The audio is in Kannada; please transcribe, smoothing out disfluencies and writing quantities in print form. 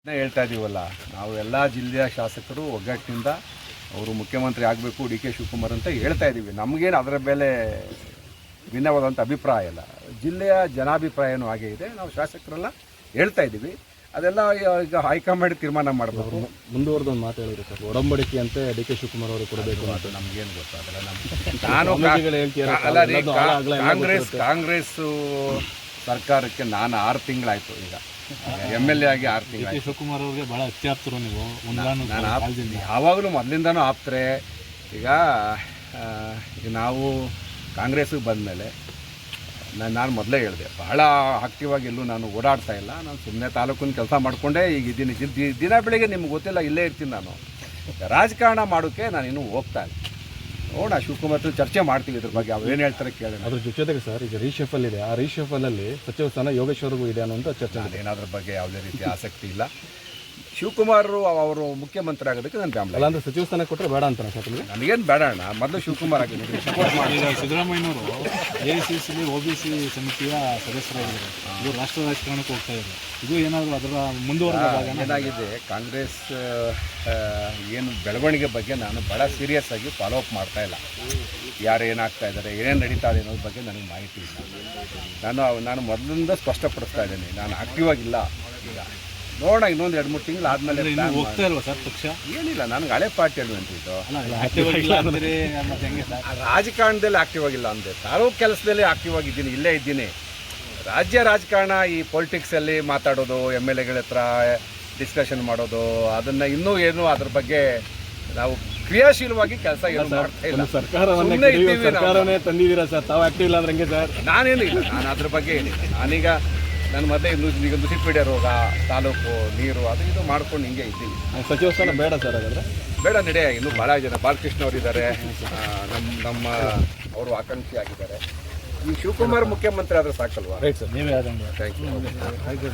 ಹೇಳ್ತಾ ಇದ್ದೀವಲ್ಲ, ನಾವು ಎಲ್ಲ ಜಿಲ್ಲೆಯ ಶಾಸಕರು ಒಗ್ಗಟ್ಟಿನಿಂದ ಅವರು ಮುಖ್ಯಮಂತ್ರಿ ಆಗಬೇಕು ಡಿ ಕೆ ಶಿವಕುಮಾರ್ ಅಂತ ಹೇಳ್ತಾ ಇದ್ದೀವಿ. ನಮಗೇನು ಅದರ ಮೇಲೆ ಭಿನ್ನವಾದಂಥ ಅಭಿಪ್ರಾಯ ಇಲ್ಲ. ಜಿಲ್ಲೆಯ ಜನಾಭಿಪ್ರಾಯನೂ ಹಾಗೆ ಇದೆ. ನಾವು ಶಾಸಕರೆಲ್ಲ ಹೇಳ್ತಾ ಇದ್ದೀವಿ. ಅದೆಲ್ಲ ಈಗ ಹೈಕಮಾಂಡ್ ತೀರ್ಮಾನ ಮಾಡಬೇಕು. ಮುಂದುವರೆದ ಒಂದು ಮಾತು ಹೇಳಿದ್ರು ಸರ್, ಒಡಂಬಡಿಕೆಯಂತೆ ಡಿ ಕೆ ಶಿವಕುಮಾರ್ ಅವರು ಕೊಡಬೇಕು ಅಂತ. ನಮಗೇನು ಗೊತ್ತಾಗಲ್ಲ. ಕಾಂಗ್ರೆಸ್ ಸರ್ಕಾರಕ್ಕೆ ನಾನು 6 ತಿಂಗಳಾಯಿತು. ಈಗ MLA ಆಗಿ 6 ತಿಂಗಳು. ಶಿವಕುಮಾರ್ ಅವ್ರಿಗೆ ಭಾಳ ಅತ್ಯಾಪ್ತರು ನೀವು. ನಾನು ಯಾವಾಗಲೂ ಮೊದಲಿಂದನೂ ಆಪ್ತರೆ. ಈಗ ನಾವು ಕಾಂಗ್ರೆಸ್ಗೆ ಬಂದಮೇಲೆ ನಾನು ಮೊದಲೇ ಹೇಳಿದೆ, ಬಹಳ ಆಕ್ಟಿವ್ ಆಗಿ ಎಲ್ಲೂ ನಾನು ಓಡಾಡ್ತಾ ಇಲ್ಲ. ನಾನು ಸುಮ್ಮನೆ ತಾಲೂಕಿನ ಕೆಲಸ ಮಾಡಿಕೊಂಡೇ ಈಗ ಇದ್ದೀನಿ. ದಿನ ಬೆಳಿಗ್ಗೆ ನಿಮ್ಗೆ ಗೊತ್ತಿಲ್ಲ, ಇಲ್ಲೇ ಇರ್ತೀನಿ ನಾನು. ರಾಜಕಾರಣ ಮಾಡೋಕ್ಕೆ ನಾನು ಇನ್ನೂ ಹೋಗ್ತಾ ಇಲ್ಲ. ನೋಡೋಣ, ಶಿವಕುಮಾರ್ ಚರ್ಚೆ ಮಾಡ್ತೀವಿ ಇದ್ರ ಬಗ್ಗೆ. ಅವ್ರು ಏನು ಹೇಳ್ತಾರೆ ಕೇಳೋಣ. ಅದ್ರ ಜೊತೆಗೆ ಸರ್, ಈಗ ರೀಶಫಲ್ ಇದೆ, ಆ ರೀಶಫಲಲ್ಲಿ ಸಚಿವ ಸ್ಥಾನ ಯೋಗೇಶ್ವರ್ಗೂ ಇದೆ ಅನ್ನೋಂಥ ಚರ್ಚೆ. ಅದೇನಾದ್ರ ಬಗ್ಗೆ ಯಾವುದೇ ರೀತಿ ಆಸಕ್ತಿ ಇಲ್ಲ. ಶಿವಕುಮಾರ್ ಅವರು ಮುಖ್ಯಮಂತ್ರಿ ಆಗೋದಕ್ಕೆ ನಾನು ಬೆಂಬಲ. ಅಲ್ಲ ಅಂದ್ರೆ ಸಚಿವ ಸ್ಥಾನ ಕೊಟ್ಟರೆ ಬೇಡ ಅಂತಾನೆ ಸರ್ ನಿಮಗೆ? ನನಗೇನು ಬೇಡ ಅಣ್ಣ, ಮೊದಲು ಶಿವಕುಮಾರ್ ಆಗಿದ್ದೀನಿ. ಸಪೋರ್ಟ್ ಮಾಡಿ. ಸಿದ್ದರಾಮಯ್ಯನವರು AICC OBC ಸಮಿತಿಯ ಸದಸ್ಯರಾಗಿದ್ದಾರೆ. ಇದು ರಾಷ್ಟ್ರ ರಾಜಕಾರಣಕ್ಕೆ ಹೋಗ್ತಾ ಇದ್ದಾರೆ. ಇದು ಏನಾದರೂ ಅದರ ಮುಂದುವರೆದ ಏನಾಗಿದೆ, ಕಾಂಗ್ರೆಸ್ ಏನು ಬೆಳವಣಿಗೆ ಬಗ್ಗೆ ನಾನು ಭಾಳ ಸೀರಿಯಸ್ ಆಗಿ ಫಾಲೋ ಅಪ್ ಮಾಡ್ತಾ ಇಲ್ಲ. ಯಾರು ಏನಾಗ್ತಾ ಇದ್ದಾರೆ, ಏನೇನು ನಡೀತಾ ಇದೆ ಅನ್ನೋದ್ರ ಬಗ್ಗೆ ನನಗೆ ಮಾಹಿತಿ ಇಲ್ಲ. ನಾನು ಮೊದಲಿಂದ ಸ್ಪಷ್ಟಪಡಿಸ್ತಾ ಇದ್ದೀನಿ, ನಾನು ಆಕ್ಟಿವ್ ಆಗಿಲ್ಲ. ಈಗ ನೋಡೋಣ, ಇನ್ನೊಂದು 2-3 ತಿಂಗಳು ಆದಮೇಲೆ ಹೋಗ್ತಾ ಇಲ್ವಾ ಸರ್ ಪಕ್ಷ? ಏನಿಲ್ಲ, ನನಗೆ ಹಳೆ ಪಾರ್ಟಿ ಹೇಳುವಂತಿದ್ದು. ರಾಜಕಾರಣದಲ್ಲಿ ಆಕ್ಟಿವ್ ಆಗಿಲ್ಲ ಅಂದೆ, ತಾಲೂಕು ಕೆಲಸದಲ್ಲಿ ಆಕ್ಟಿವ್ ಆಗಿದ್ದೀನಿ, ಇಲ್ಲೇ ಇದ್ದೀನಿ. ರಾಜ್ಯ ರಾಜಕಾರಣ, ಈ ಪೊಲಿಟಿಕ್ಸಲ್ಲಿ ಮಾತಾಡೋದು, MLAಗಳ ಹತ್ರ ಡಿಸ್ಕಷನ್ ಮಾಡೋದು, ಅದನ್ನು ಇನ್ನೂ ಏನು ಅದ್ರ ಬಗ್ಗೆ ನಾವು ಕ್ರಿಯಾಶೀಲವಾಗಿ ಕೆಲಸ ಏನು ಮಾಡ್ತಾ ಇಲ್ಲ. ಸರ್ಕಾರವನ್ನೇ ತಂದಿದ್ದೀರಾ ಸರ್, ತಾವು ಆಕ್ಟಿವ್ ಇಲ್ಲ ಅಂದ್ರೆ ಹಂಗೆ ಸರ್? ನಾನೇನು ಇಲ್ಲ, ನಾನು ಅದ್ರ ಬಗ್ಗೆ ಏನಿಲ್ಲ. ನಾನೀಗ ನನ್ನ ಮೊದಲೇ ಈಗ ನುಸಿಪೀಡೆ ರೋಗ, ತಾಲೂಕು ನೀರು, ಅದು ಇದು ಮಾಡ್ಕೊಂಡು ಹಿಂಗೆ ಇದ್ದೀವಿ. ಸಚಿವ ಸ್ಥಾನ ಬೇಡ ಸರ್ ಹಾಗಾದ್ರೆ? ಬೇಡ, ನಡೆಯ. ಇನ್ನೂ ಭಾಳ ಜನ, ಬಾಲಕೃಷ್ಣ ಅವರು ಇದ್ದಾರೆ, ನಮ್ಮ ಅವರು ಆಕಾಂಕ್ಷಿ ಆಗಿದ್ದಾರೆ. ಈ ಶಿವಕುಮಾರ್ ಮುಖ್ಯಮಂತ್ರಿ ಆದರೆ ಸಾಕಲ್ವಾ? ರೈಟ್ ಸರ್, ನೀವೇ ಆದಂಗೆ. Thank you.